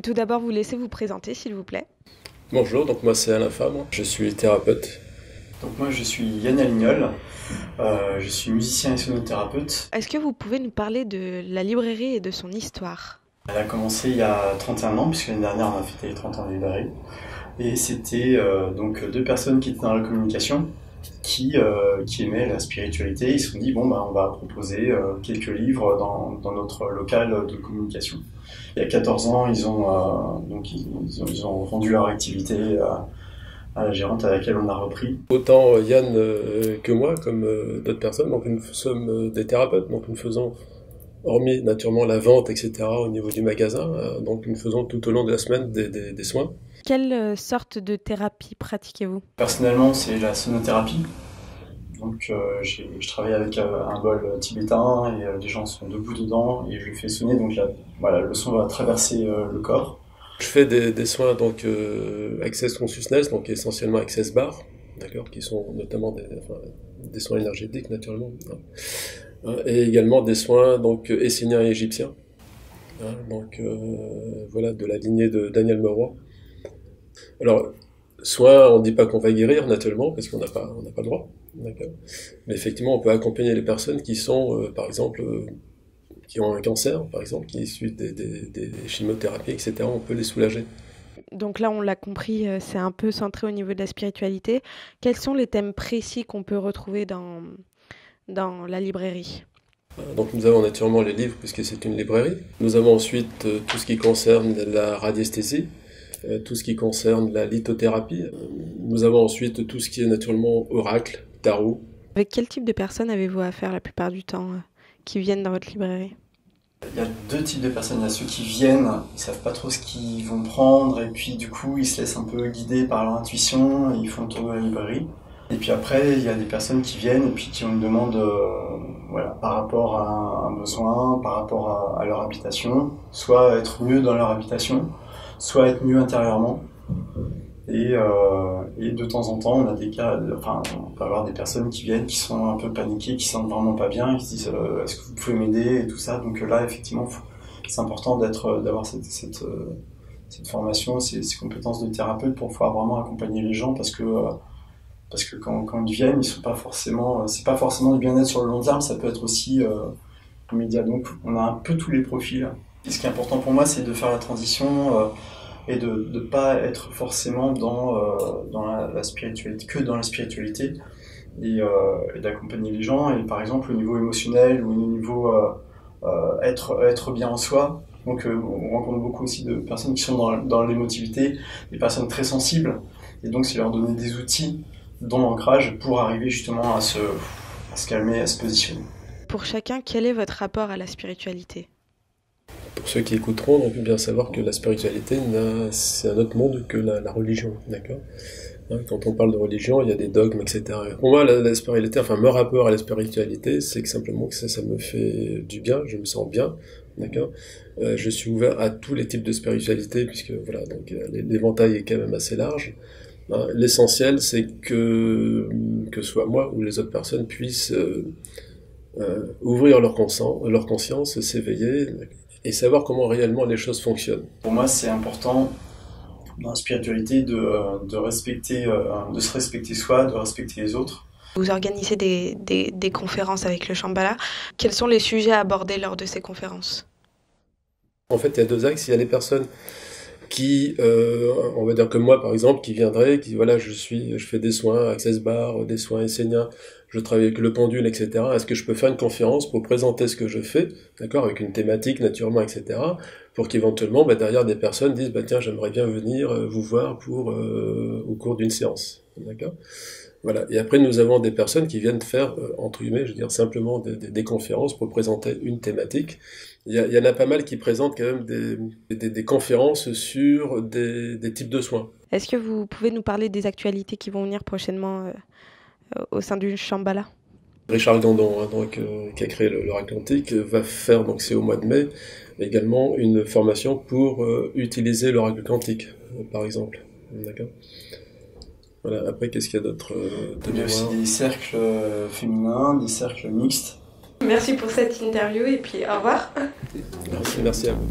tout d'abord vous laisser vous présenter, s'il vous plaît. Bonjour, donc moi c'est Alain Fabre, je suis thérapeute. Donc moi je suis Yann Alignol, je suis musicien et sonothérapeute. Est-ce que vous pouvez nous parler de la librairie et de son histoire ? Elle a commencé il y a 31 ans, puisque l'année dernière on a fêté les 30 ans de librairie. Et c'était donc deux personnes qui étaient dans la communication, qui aimaient la spiritualité. Ils se sont dit, on va proposer quelques livres dans notre local de communication. Il y a 14 ans, ils ont vendu leur activité à la gérante à laquelle on a repris. Autant Yann que moi, comme d'autres personnes, donc nous sommes des thérapeutes, donc nous faisons, hormis naturellement la vente, etc., au niveau du magasin, donc nous faisons tout au long de la semaine des soins. Quelle sorte de thérapie pratiquez-vous ? Personnellement, c'est la sonothérapie. Donc je travaille avec un bol tibétain et les gens sont debout dedans et je le fais sonner, donc là, voilà, le son va traverser le corps. Je fais des soins donc Access Consciousness, donc essentiellement Access Bar, d'accord, qui sont notamment des soins énergétiques naturellement, et également des soins donc esséniens et égyptiens, donc voilà, de la lignée de Daniel Meroy. Alors soins, on ne dit pas qu'on va guérir naturellement parce qu'on n'a pas le droit, d'accord, mais effectivement on peut accompagner les personnes qui sont par exemple qui ont un cancer, par exemple, qui est issu des chimiothérapies, etc., on peut les soulager. Donc là, on l'a compris, c'est un peu centré au niveau de la spiritualité. Quels sont les thèmes précis qu'on peut retrouver dans la librairie ? Donc nous avons naturellement les livres, puisque c'est une librairie. Nous avons ensuite tout ce qui concerne la radiesthésie, tout ce qui concerne la lithothérapie. Nous avons ensuite tout ce qui est naturellement oracle, tarot. Avec quel type de personnes avez-vous affaire la plupart du temps qui viennent dans votre librairie ? Il y a deux types de personnes. Il y a ceux qui viennent, ils savent pas trop ce qu'ils vont prendre et puis du coup ils se laissent un peu guider par leur intuition et ils font le tour de la librairie. Et puis après il y a des personnes qui viennent et puis qui ont une demande par rapport à un besoin, par rapport à leur habitation, soit être mieux dans leur habitation, soit être mieux intérieurement. Et de temps en temps, on a des cas, on peut avoir des personnes qui viennent, qui sont un peu paniquées, qui sentent vraiment pas bien, et qui se disent est-ce que vous pouvez m'aider et tout ça. Donc là, effectivement, c'est important d'avoir cette formation, ces compétences de thérapeute pour pouvoir vraiment accompagner les gens, parce que quand ils viennent, ils sont pas forcément, c'est pas forcément du bien-être sur le long terme, ça peut être aussi immédiat. Donc on a un peu tous les profils. Et ce qui est important pour moi, c'est de faire la transition. Et de ne pas être forcément dans la spiritualité, que dans la spiritualité, et d'accompagner les gens, et par exemple au niveau émotionnel ou au niveau être bien en soi. Donc on rencontre beaucoup aussi de personnes qui sont dans l'émotivité, des personnes très sensibles, et donc c'est leur donner des outils dans l'ancrage pour arriver justement à se calmer, à se positionner. Pour chacun, quel est votre rapport à la spiritualité ? Pour ceux qui écouteront, on peut bien savoir que la spiritualité, c'est un autre monde que la religion, d'accord ? Quand on parle de religion, il y a des dogmes, etc. Pour moi, la spiritualité, mon rapport à la spiritualité, c'est que simplement que ça me fait du bien, je me sens bien, d'accord ? Je suis ouvert à tous les types de spiritualité, puisque voilà, donc l'éventail est quand même assez large. L'essentiel, c'est que soit moi ou les autres personnes puissent ouvrir leur conscience, s'éveiller, et savoir comment réellement les choses fonctionnent. Pour moi, c'est important dans la spiritualité de se respecter soi, de respecter les autres. Vous organisez des conférences avec le Shambhala. Quels sont les sujets abordés lors de ces conférences ? En fait, il y a deux axes. Il y a les personnes qui, on va dire comme moi par exemple, qui viendraient, qui voilà, je fais des soins Access Bar, des soins esséniens, je travaille avec le pendule, etc. Est-ce que je peux faire une conférence pour présenter ce que je fais, d'accord, avec une thématique naturellement, etc. Pour qu'éventuellement, derrière des personnes disent, tiens, j'aimerais bien venir vous voir au cours d'une séance, d'accord. Voilà. Et après, nous avons des personnes qui viennent faire, entre guillemets, je veux dire, simplement des conférences pour présenter une thématique. Il y en a pas mal qui présentent quand même des conférences sur des types de soins. Est-ce que vous pouvez nous parler des actualités qui vont venir prochainement au sein du Shambhala ? Richard Gandon, qui a créé l'oracle quantique, va faire, donc c'est au mois de mai, également une formation pour utiliser l'oracle quantique, par exemple. D'accord ? Voilà. Après, qu'est-ce qu'il y a d'autre Il y a aussi des cercles féminins, des cercles mixtes. Merci pour cette interview et puis au revoir. Merci à vous.